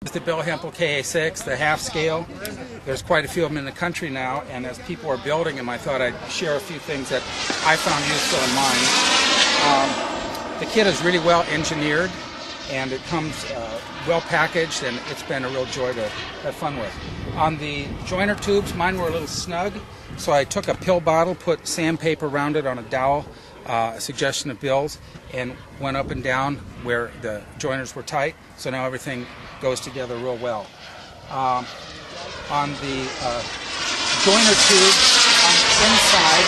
The Bill Hempel Ka6, the half scale. There's quite a few of them in the country now, and as people are building them, I thought I'd share a few things that I found useful in mine. The kit is really well engineered, and it comes well packaged, and it's been a real joy to have fun with. On the joiner tubes, mine were a little snug, so I took a pill bottle, put sandpaper around it on a dowel, a suggestion of Bill's, and went up and down where the joiners were tight, so now everything goes together real well. On the joiner tubes on the inside,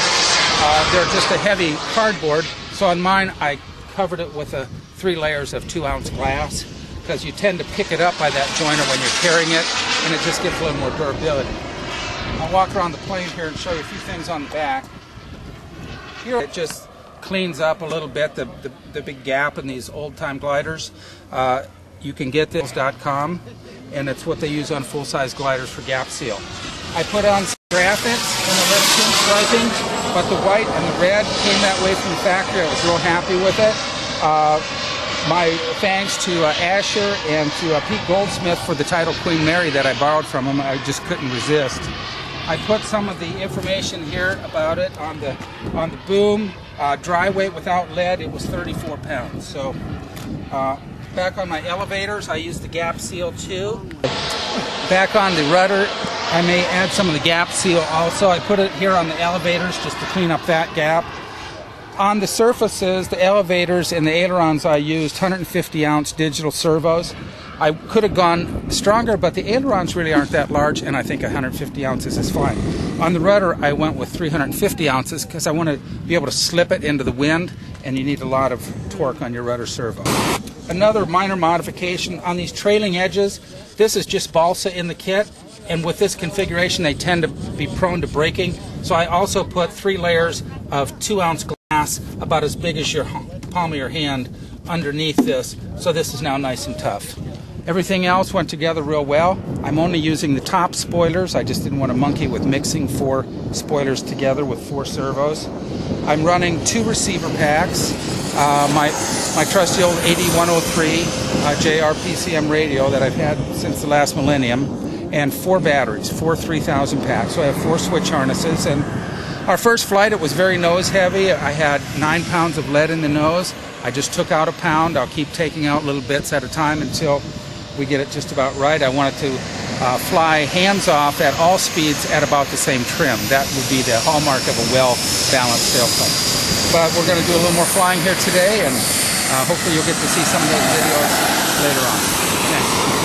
they're just a heavy cardboard, so on mine I covered it with 3 layers of 2-ounce glass, because you tend to pick it up by that joiner when you're carrying it, and it just gives a little more durability. I'll walk around the plane here and show you a few things on the back. Here it just cleans up a little bit the big gap in these old-time gliders. You can get this .com, and it's what they use on full-size gliders for gap seal. I put on some graphics and the red pink striping, but the white and the red came that way from the factory. I was real happy with it. My thanks to Asher and to Pete Goldsmith for the title Queen Mary that I borrowed from him. I just couldn't resist. I put some of the information here about it on the boom. Dry weight without lead, it was 34 pounds. So back on my elevators, I used the gap seal too. Back on the rudder, I may add some of the gap seal also. I put it here on the elevators just to clean up that gap. On the surfaces, the elevators and the ailerons, I used 150-ounce digital servos. I could have gone stronger, but the ailerons really aren't that large, and I think 150 ounces is fine. On the rudder, I went with 350 ounces because I want to be able to slip it into the wind, and you need a lot of torque on your rudder servo. Another minor modification on these trailing edges, this is just balsa in the kit, and with this configuration, they tend to be prone to breaking. So I also put 3 layers of 2-ounce glass, about as big as your palm of your hand, underneath this, so this is now nice and tough. Everything else went together real well. I'm only using the top spoilers. I just didn't want to monkey with mixing 4 spoilers together with 4 servos. I'm running 2 receiver packs. My trusty old 8103 JR PCM radio that I've had since the last millennium, and 4 batteries, 4 3000 packs. So I have 4 switch harnesses. And our first flight, it was very nose heavy. I had 9 pounds of lead in the nose. I just took out 1 pound. I'll keep taking out little bits at a time until we get it just about right. I wanted to fly hands off at all speeds at about the same trim. That would be the hallmark of a well-balanced sailplane. But we're going to do a little more flying here today, and hopefully you'll get to see some of those videos later on. Thanks.